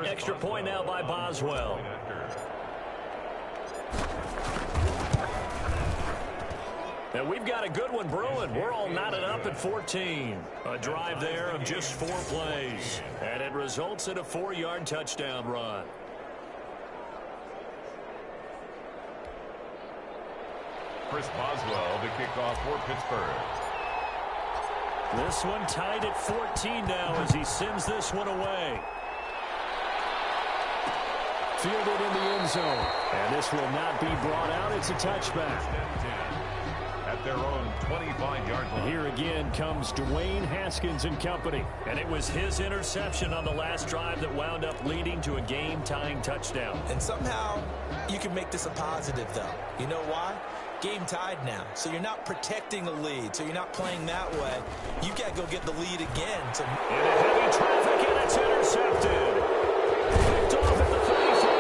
Extra point now by Boswell. And we've got a good one brewing. We're all knotted up at 14. A drive there of just 4 plays. And it results in a 4-yard touchdown run. Chris Boswell, the kickoff for Pittsburgh. This one tied at 14 now as he sends this one away. Fielded in the end zone. And this will not be brought out. It's a touchback. At their own 25-yard line. Here again comes Dwayne Haskins and company. And it was his interception on the last drive that wound up leading to a game-tying touchdown. And somehow you can make this a positive, though. You know why? Game tied now. So you're not protecting a lead. So you're not playing that way. You got to go get the lead again. In a heavy traffic, and it's intercepted. Picked off at the 33.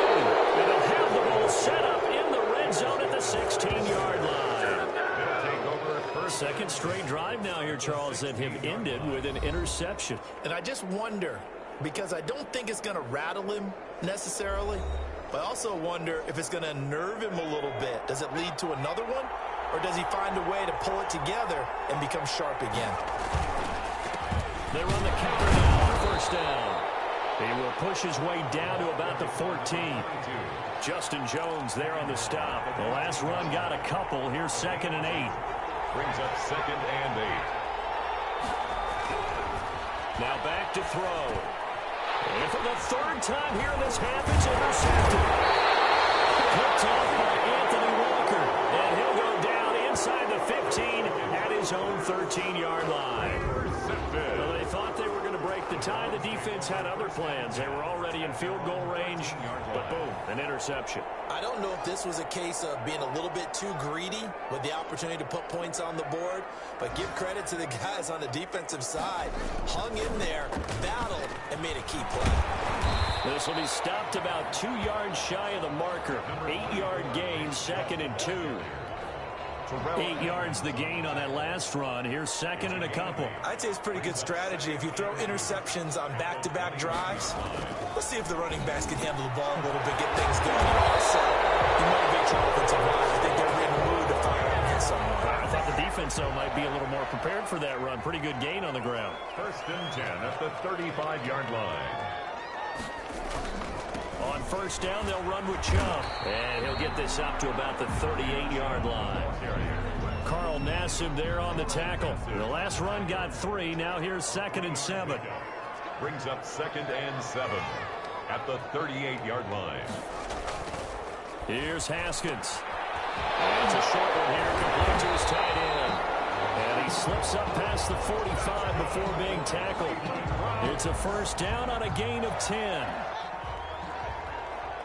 And they'll have the ball set up in the red zone at the 16-yard line. Second straight drive now here, Charles, that have ended with an interception. And I just wonder, because I don't think it's going to rattle him necessarily, but I also wonder if it's going to unnerve him a little bit. Does it lead to another one, or does he find a way to pull it together and become sharp again? They run the counter now on first down. He will push his way down to about the 14. Justin Jones there on the stop. The last run got a couple. Here's 2nd and 8. Brings up 2nd and 8. Now back to throw. And for the 3rd time here in this half, it's intercepted. Picked off by Anthony Walker. And he'll go down inside the 15 at his own 13-yard line. Well, they thought they were going to break the tie. The defense had other plans. They were already in field goal range, but boom, an interception. I don't know if this was a case of being a little bit too greedy with the opportunity to put points on the board, but give credit to the guys on the defensive side. Hung in there, battled, and made a key play. This will be stopped about 2 yards shy of the marker. 8-yard gain, 2nd and 2. 8 yards the gain on that last run. Here's 2nd and a couple. I'd say it's pretty good strategy. If you throw interceptions on back-to-back drives, let's see if the running backs can handle the ball a little bit, get things going. Also, you motivate your offensive line. I think they're in the mood to fire and hit somewhere. I thought the defense, though, might be a little more prepared for that run. Pretty good gain on the ground. 1st and 10 at the 35-yard line. On first down, they'll run with Chubb. And he'll get this up to about the 38-yard line. Carl Nassib there on the tackle. The last run got 3. Now here's 2nd and 7. Brings up 2nd and 7 at the 38-yard line. Here's Haskins. And it's a short one here, complete to his tight end. And he slips up past the 45 before being tackled. It's a first down on a gain of 10.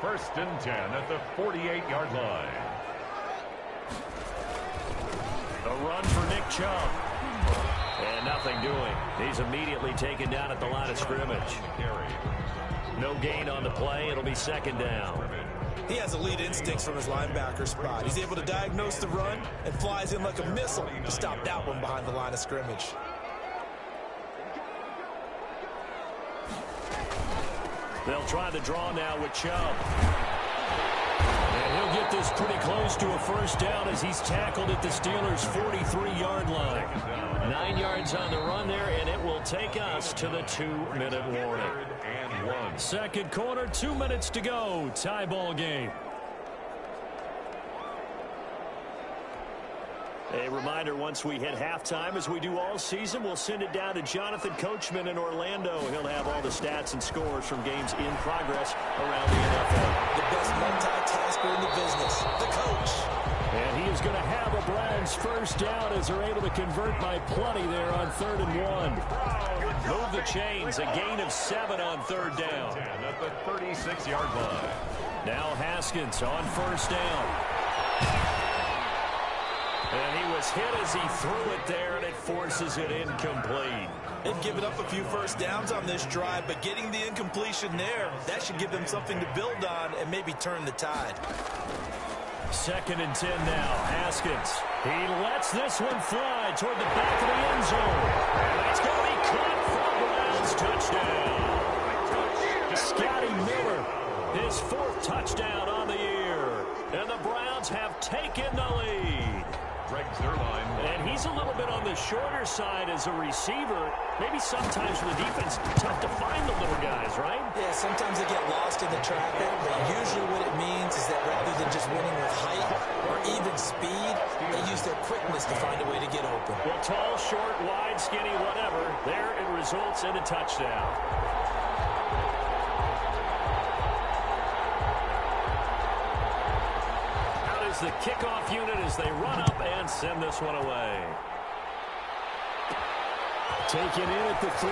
1st and 10 at the 48-yard line. A run for Nick Chubb. And nothing doing. He's immediately taken down at the line of scrimmage. No gain on the play. It'll be 2nd down. He has elite instincts from his linebacker spot. He's able to diagnose the run and flies in like a missile to stop that one behind the line of scrimmage. They'll try the draw now with Chubb. And he'll get this pretty close to a first down as he's tackled at the Steelers' 43-yard line. 9 yards on the run there, and it will take us to the 2-minute warning. 2nd quarter, 2 minutes to go. Tie ball game. A reminder, once we hit halftime, as we do all season, we'll send it down to Jonathan Coachman in Orlando. He'll have all the stats and scores from games in progress around the NFL. The best multitasker in the business, the coach. And he is going to have a Browns first down as they're able to convert by plenty there on 3rd and 1. Move the chains, a gain of 7 on 3rd down. At the 36-yard line. Now Haskins on first down. And he was hit as he threw it there, and it forces it incomplete. They've given up a few first downs on this drive, but getting the incompletion there, that should give them something to build on and maybe turn the tide. 2nd and 10 now. Haskins. He lets this one fly toward the back of the end zone. And that's going to be caught for a Browns touchdown. Scotty His 4th touchdown on the year. And the Browns have taken the lead. And he's a little bit on the shorter side as a receiver. Maybe sometimes for the defense, tough to find the little guys, right? Yeah, sometimes they get lost in the traffic, but usually what it means is that rather than just winning with height or even speed, they use their quickness to find a way to get open. Well, tall, short, wide, skinny, whatever, there it results in a touchdown. The kickoff unit as they run up and send this one away. Taken in at the 3.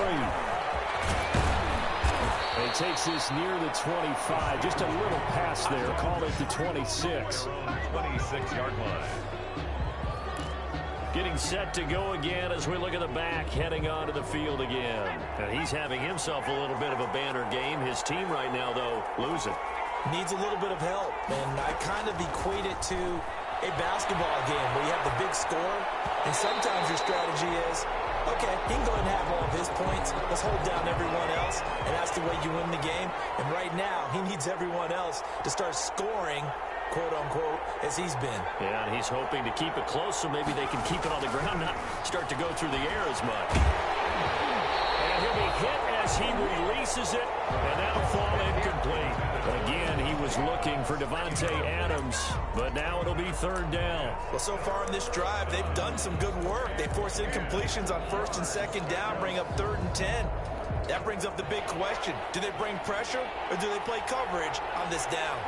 He takes this near the 25. Just a little pass there. Call it the 26. 26-yard line. Getting set to go again as we look at the back heading onto the field again. And he's having himself a little bit of a banner game. His team right now, though, losing. Needs a little bit of help, and I kind of equate it to a basketball game where you have the big score, and sometimes your strategy is, okay, he can go ahead and have all of his points. Let's hold down everyone else, and that's the way you win the game. And right now, he needs everyone else to start scoring, quote-unquote, as he's been. Yeah, and he's hoping to keep it close so maybe they can keep it on the ground, not start to go through the air as much. And he'll be hit as he releases it, and that'll fall incomplete. Again, he was looking for Devontae Adams, but now it'll be 3rd down. Well, so far in this drive, they've done some good work. They force incompletions on 1st and 2nd down, bring up 3rd and 10. That brings up the big question. Do they bring pressure, or do they play coverage on this down?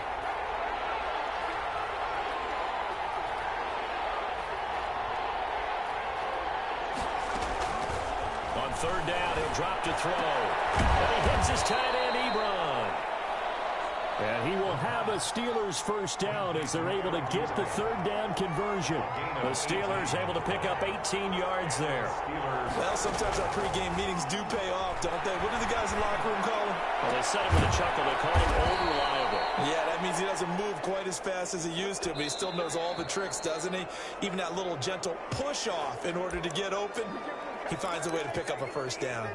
On 3rd down, he'll drop to throw. And he hits his tight end, Ebron. And he will have a Steelers 1st down as they're able to get the 3rd down conversion. The Steelers able to pick up 18 yards there. Well, sometimes our pregame meetings do pay off, don't they? What do the guys in the locker room call him? Well, they said him with a chuckle. They call him old reliable. Yeah, that means he doesn't move quite as fast as he used to, but he still knows all the tricks, doesn't he? Even that little gentle push-off in order to get open, he finds a way to pick up a 1st down.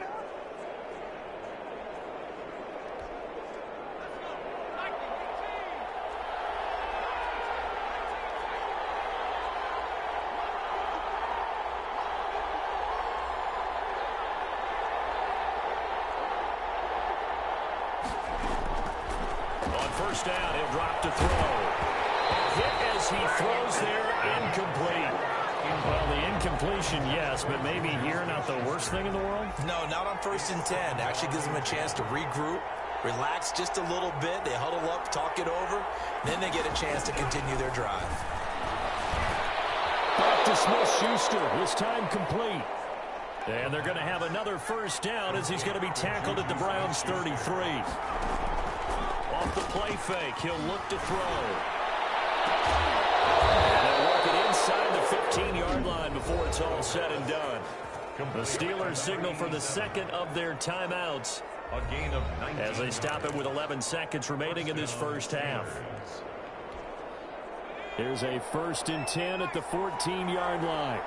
On 1st down, he'll drop to throw. Hit as he throws there, incomplete. Well, the incompletion, yes, but maybe here not the worst thing in the world? No, not on 1st and 10. Actually gives them a chance to regroup, relax just a little bit. They huddle up, talk it over, then they get a chance to continue their drive. Back to Smith-Schuster, this time complete. And they're going to have another 1st down as he's going to be tackled at the Browns' 33. Off the play fake, he'll look to throw. And they'll work it inside the 15-yard line before it's all said and done. The Steelers signal for the 2nd of their timeouts A gain of 19. as they stop it with 11 seconds remaining in this 1st half. Here's a 1st and 10 at the 14-yard line.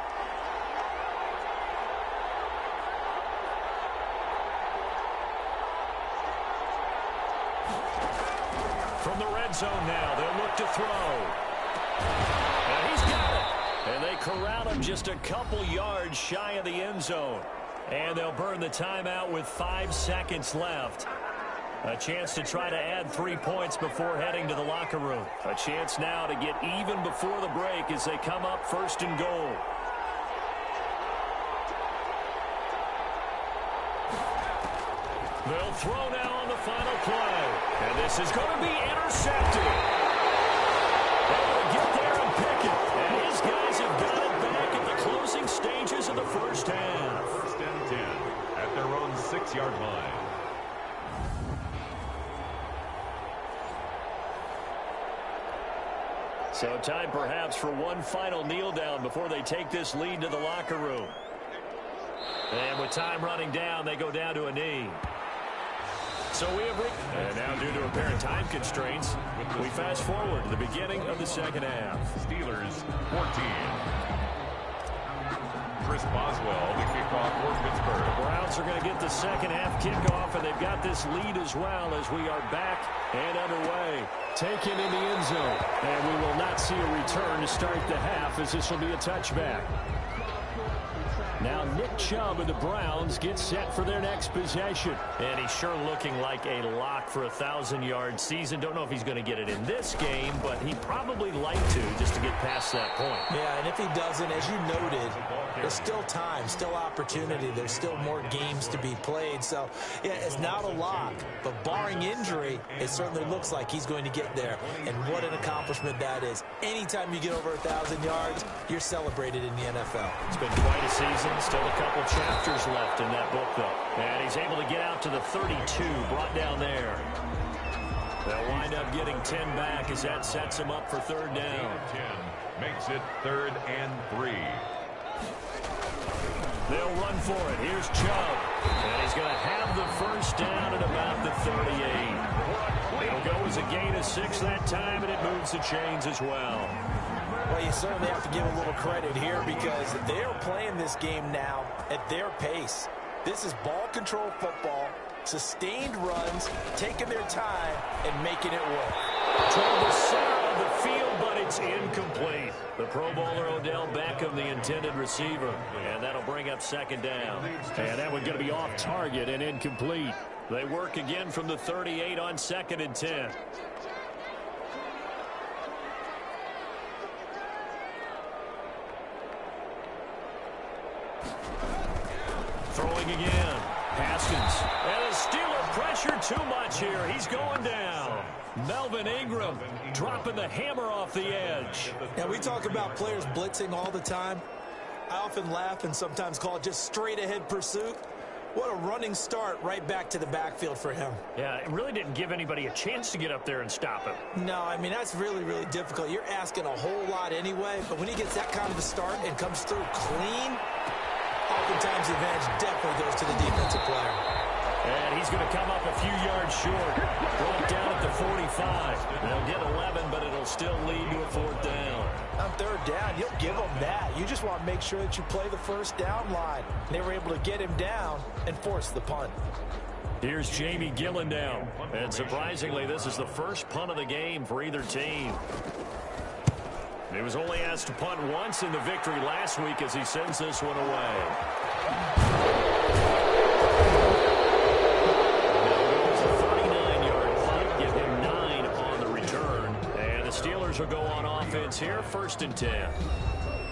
From the red zone now, they'll look to throw. And he's got it. And they corral him just a couple yards shy of the end zone. And they'll burn the timeout with 5 seconds left. A chance to try to add 3 points before heading to the locker room. A chance now to get even before the break as they come up 1st and goal. They'll throw now on the final play. And this is going to be intercepted. Able to get there and pick it. And his guys have got it back at the closing stages of the 1st half. 1st and 10 at their own 6-yard line. So time perhaps for one final kneel down before they take this lead to the locker room. And with time running down, they go down to a knee. So we have and now due to apparent time constraints, we fast forward to the beginning of the 2nd half. Steelers 14. Chris Boswell, the kickoff for Pittsburgh. The Browns are going to get the second half kickoff, and they've got this lead as well as we are back and underway. Taken in the end zone, and we will not see a return to start the half as this will be a touchback. Now Nick Chubb and the Browns get set for their next possession. And he's sure looking like a lock for a 1,000-yard season. Don't know if he's going to get it in this game, but he'd probably like to just to get past that point. Yeah, and if he doesn't, as you noted, there's still time, still opportunity. There's still more games to be played. So, yeah, it's not a lock, but barring injury, it certainly looks like he's going to get there. And what an accomplishment that is. Anytime you get over 1,000 yards, you're celebrated in the NFL. It's been quite a season. Still a couple chapters left in that book, though. And he's able to get out to the 32, brought down there. They'll wind up getting 10 back as that sets him up for third down. 10 makes it 3rd and 3. They'll run for it. Here's Chubb. And he's going to have the first down at about the 38. It'll go as a gain of 6 that time, and it moves the chains as well. Well, you certainly have to give a little credit here because they're playing this game now at their pace. This is ball control football, sustained runs, taking their time, and making it work. Toward the center of the field, but it's incomplete. The Pro Bowler Odell Beckham, the intended receiver, and that'll bring up second down. And that one's going to be off target and incomplete. They work again from the 38 on 2nd and 10. Throwing again. Haskins. And the Steeler pressure too much here. He's going down. Melvin Ingram dropping the hammer off the edge. Yeah, we talk about players blitzing all the time. I often laugh and sometimes call it just straight ahead pursuit. What a running start right back to the backfield for him. Yeah, it really didn't give anybody a chance to get up there and stop him. No, I mean, that's really, really difficult. You're asking a whole lot anyway, but when he gets that kind of a start and comes through clean, oftentimes the advantage definitely goes to the defensive player. And he's going to come up a few yards short. Brought down at the 45. They'll get 11, but it'll still lead to a 4th down. On 3rd down, you'll give them that. You just want to make sure that you play the first down line. They were able to get him down and force the punt. Here's Jamie Gillen now. And surprisingly, this is the first punt of the game for either team. He was only asked to punt once in the victory last week as he sends this one away. Will go on offense here, 1st and 10.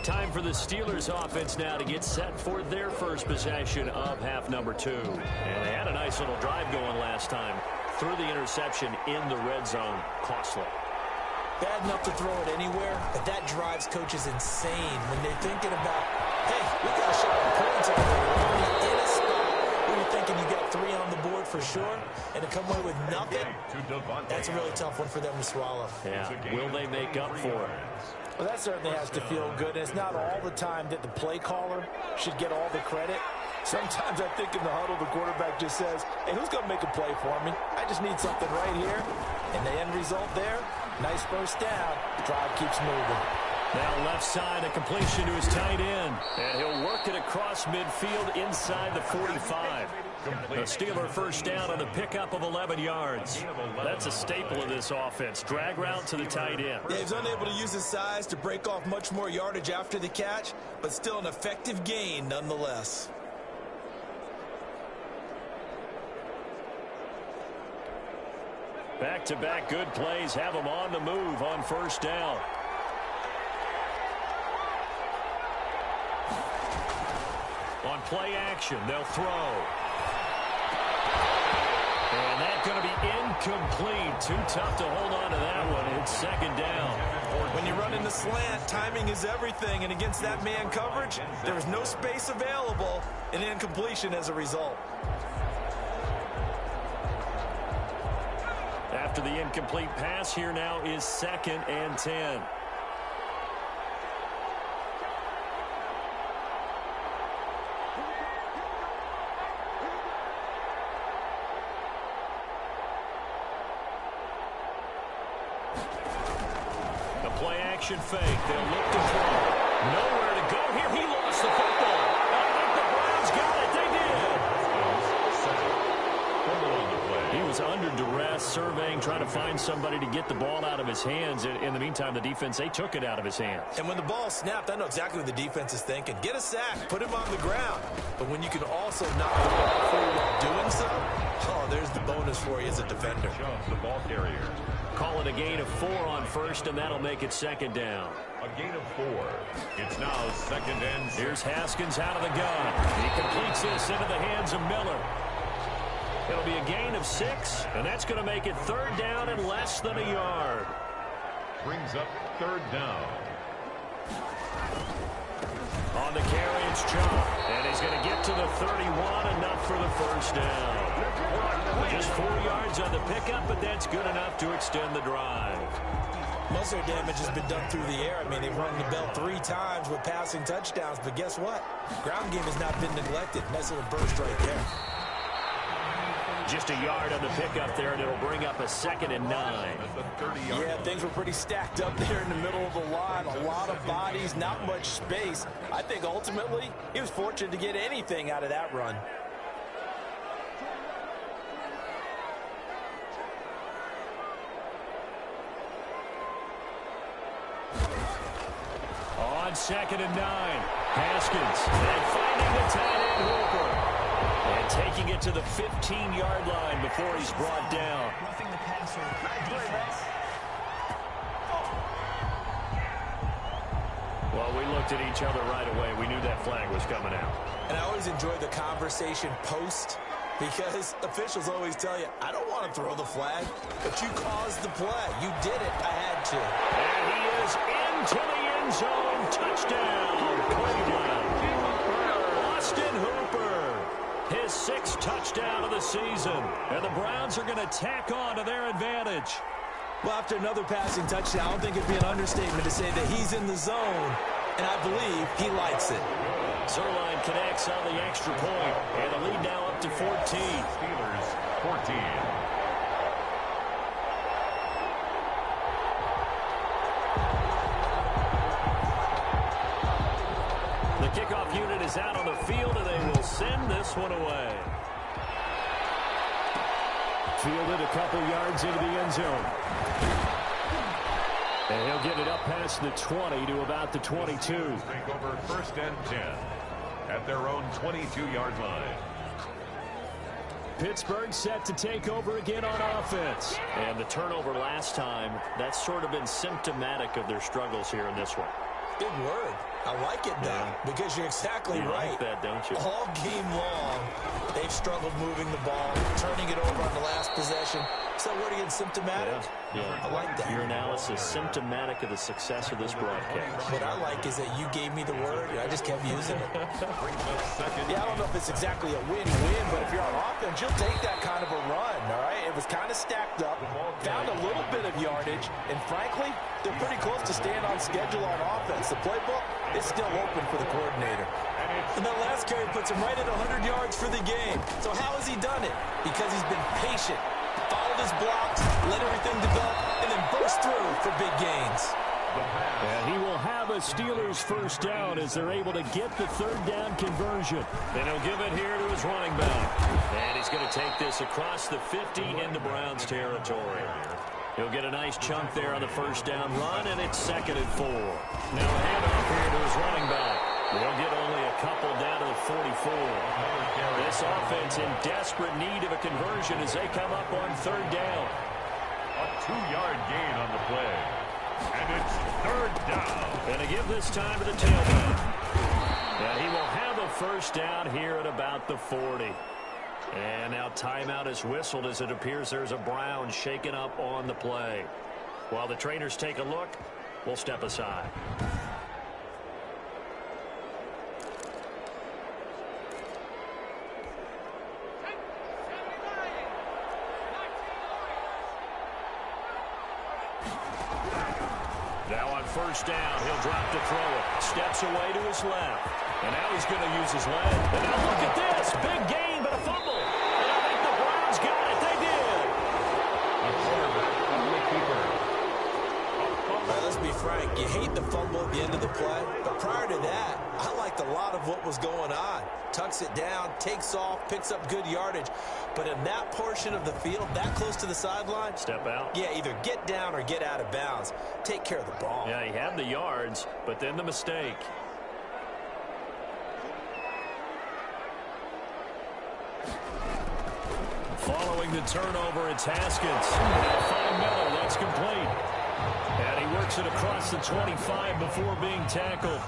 Time for the Steelers offense now to get set for their first possession of half number 2. And they had a nice little drive going last time. Threw the interception in the red zone. Costly. Bad enough to throw it anywhere, but that drives coaches insane when they're thinking about, hey, we got a shot at points out there. We're already in a spot where you're thinking you got 3 on the board for sure, and to come away with nothing, that's a really tough one for them to swallow. Yeah, will they make up for it? Well, that certainly has to feel good, and it's not all the time that the play caller should get all the credit. Sometimes I think in the huddle, the quarterback just says, hey, who's going to make a play for me? I just need something right here. And the end result there, nice first down. The drive keeps moving. Now left side, a completion to his tight end. And he'll work it across midfield inside the 45. The Steeler first down on the pickup of 11 yards. That's a staple of this offense. Drag route to the tight end. Yeah, he's unable to use his size to break off much more yardage after the catch, but still an effective gain nonetheless. Back-to-back good plays have him on the move on first down. On play action, they'll throw. And that's going to be incomplete. Too tough to hold on to that one. It's second down. When you run in the slant, timing is everything. And against that man coverage, there was no space available. An incompletion as a result. After the incomplete pass, here now is 2nd and 10. The play action fake. They'll look to throw. Nowhere to go here. He lost the football. surveying, trying to find somebody to get the ball out of his hands. In the meantime, the defense, they took it out of his hands. And when the ball snapped, I know exactly what the defense is thinking. Get a sack, put him on the ground. But when you can also knock the ball free while doing so, oh, there's the bonus for you as a defender. The ball carrier. Call it a gain of 4 on first, and that'll make it second down. A gain of 4. It's now second and 6. Here's Haskins out of the gun. He completes this into the hands of Miller. It'll be a gain of 6, and that's going to make it third down and less than a yard. Brings up third down. On the carry, it's Chubb, and he's going to get to the 31, enough for the first down. Just 4 yards on the pickup, but that's good enough to extend the drive. Most of their damage has been done through the air. I mean, they've rung the bell 3 times with passing touchdowns, but guess what? Ground game has not been neglected. Nice little burst right there. Just a yard on the pickup there, and it'll bring up a 2nd and 9. Yeah, things were pretty stacked up there in the middle of the line. A lot of bodies, not much space. I think ultimately he was fortunate to get anything out of that run. On 2nd and 9, Haskins, and finding the tight end Hooper. And taking it to the 15-yard line before he's brought down. Roughing the passer. Well, we looked at each other right away. We knew that flag was coming out. And I always enjoy the conversation post, because officials always tell you, I don't want to throw the flag, but you caused the play. You did it. I had to. And he is into the end zone. Touchdown, Cleveland. Austin Hooper, his 6th touchdown of the season. And the Browns are going to tack on to their advantage. Well, after another passing touchdown, I don't think it'd be an understatement to say that he's in the zone, and I believe he likes it. Zerline connects on the extra point, and the lead now up to 14. Steelers 14. The kickoff unit is out on the field, and they will send this one away. Fielded a couple yards into the end zone. And he'll get it up past the 20 to about the 22. Take over 1st and 10 at their own 22-yard line. Pittsburgh set to take over again on offense. And the turnover last time, that's sort of been symptomatic of their struggles here in this one. Big word. I like it, though, because you're exactly right. You like that, don't you? All game long, they've struggled moving the ball, turning it over on the last possession. So word again, symptomatic? Yeah. I like that. Your analysis, symptomatic of the success of this broadcast. What I like is that you gave me the word, and I just kept using it. Yeah, I don't know if it's exactly a win-win, but if you're on offense, you'll take that kind of a run, all right? It was kind of stacked up, found a little bit of yardage, and frankly, they're pretty close to staying on schedule on offense. The playbook is still open for the coordinator. And that last carry puts him right at 100 yards for the game. So how has he done it? Because he's been patient, followed his blocks, let everything develop, and then burst through for big gains. And he will have a Steelers first down as they're able to get the 3rd down conversion. And he'll give it here to his running back. And he's going to take this across the 50 into Browns territory. He'll get a nice chunk there on the first down run, and it's 2nd and 4. Now a handoff here to his running back. They'll get only a couple down to the 44. This offense in desperate need of a conversion as they come up on 3rd down. A 2-yard gain on the play. And it's 3rd down. And to give this time to the tailback. And he will have a first down here at about the 40. And now timeout is whistled as it appears there's a Brown shaken up on the play. While the trainers take a look, we'll step aside. Now on first down, he'll drop to throw it. Steps away to his left. And now he's going to use his leg. And now look at this. Big gain, but a fumble. And I think the Browns got it. They did. A quarterback on the keeper. All right, let's to be frank, you hate the fumble at the end of the play, but prior to that, I liked a lot of what was going on. Tucks it down, takes off, picks up good yardage. But in that portion of the field, that close to the sideline, step out. Yeah, either get down or get out of bounds. Take care of the ball. Yeah, he had the yards, but then the mistake. Following the turnover, it's Haskins. They'll find Miller. That's complete. And he works it across the 25 before being tackled.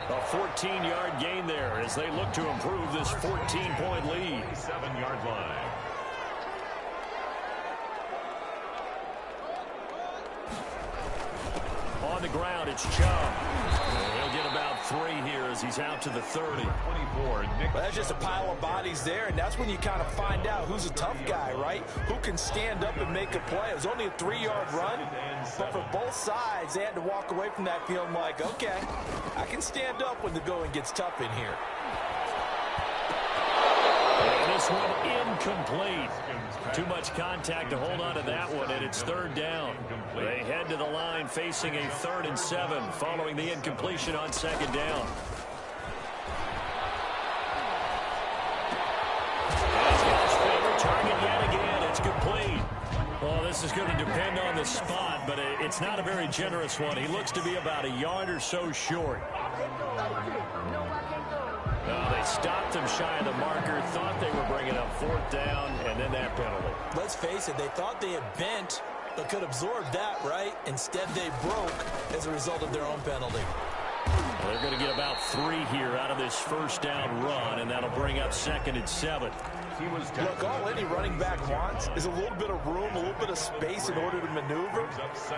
A 14-yard gain there as they look to improve this 14-point lead. 7-yard line. On the ground, it's Chubb. He'll get about 3 here as he's out to the 30. 24, Nick. Well, that's just a pile of bodies there, and that's when you kind of find out who's a tough guy, right? Who can stand up and make a play. It was only a 3-yard run, but for both sides, they had to walk away from that feeling like, okay, I can stand up when the going gets tough in here. And this one incomplete. Too much contact to hold on to that one, and it's 3rd down. They head to the line facing a 3rd and 7 following the incompletion on 2nd down. He's got his favorite target yet again. It's complete. Well, this is going to depend on the spot, but it's not a very generous one. He looks to be about a yard or so short. They stopped him shy of the marker, thought they were bringing up 4th down, and then that penalty. Let's face it, they thought they had bent, but could absorb that, right? Instead, they broke as a result of their own penalty. They're going to get about 3 here out of this 1st down run, and that'll bring up 2nd and 7. Look, all any running back wants is a little bit of room, a little bit of space in order to maneuver,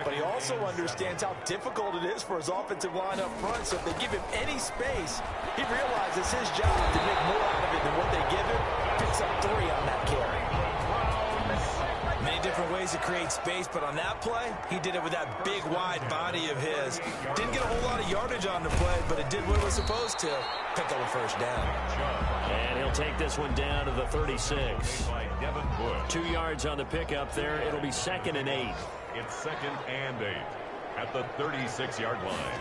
but he also understands how difficult it is for his offensive line up front, so if they give him any space, he realizes it's his job to make more out of it than what they give him. Picks up 3 on that carry. Many different ways to create space, but on that play, he did it with that big, wide body of his. Didn't get a whole lot of yardage on the play, but it did what it was supposed to. Pick up a 1st down. And he'll take this one down to the 36. 2 yards on the pickup there. It'll be 2nd and 8. It's 2nd and 8 at the 36-yard line.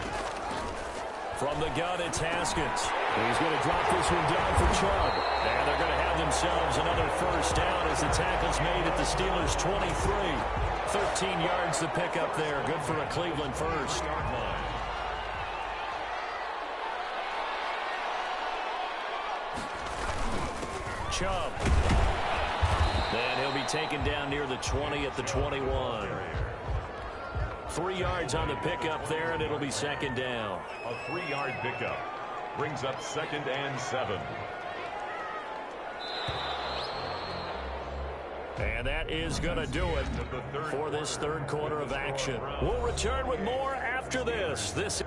From the gun, it's Haskins. He's going to drop this one down for Chubb. And they're going to have themselves another 1st down as the tackle's made at the Steelers' 23. 13 yards to pick up there. Good for a Cleveland 1st. Chubb. Then he'll be taken down near the 20 at the 21. 3 yards on the pickup there, and it'll be 2nd down. A 3-yard pickup brings up 2nd and 7. And that is going to do it for this 3rd quarter of action. We'll return with more after this. This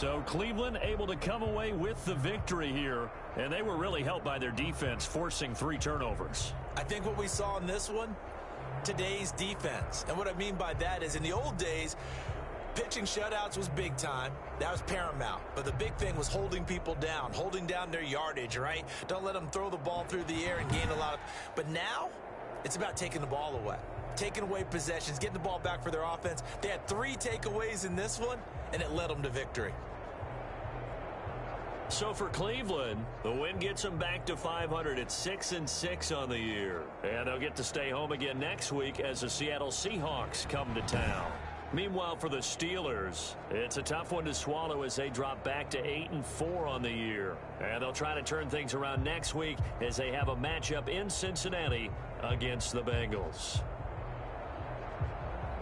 So Cleveland able to come away with the victory here, and they were really helped by their defense forcing 3 turnovers. I think what we saw in this one, today's defense. And what I mean by that is in the old days, pitching shutouts was big time. That was paramount. But the big thing was holding people down, holding down their yardage, right? Don't let them throw the ball through the air and gain a lot of... But now, it's about taking the ball away. Taking away possessions, getting the ball back for their offense. They had 3 takeaways in this one, and it led them to victory. So for Cleveland, the win gets them back to 500 at 6-6 on the year. And they'll get to stay home again next week as the Seattle Seahawks come to town. Meanwhile, for the Steelers, it's a tough one to swallow as they drop back to 8-4 on the year. And they'll try to turn things around next week as they have a matchup in Cincinnati against the Bengals.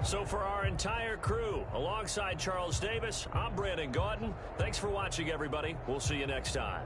So for our entire crew, alongside Charles Davis, I'm Brandon Gaudin. Thanks for watching, everybody. We'll see you next time.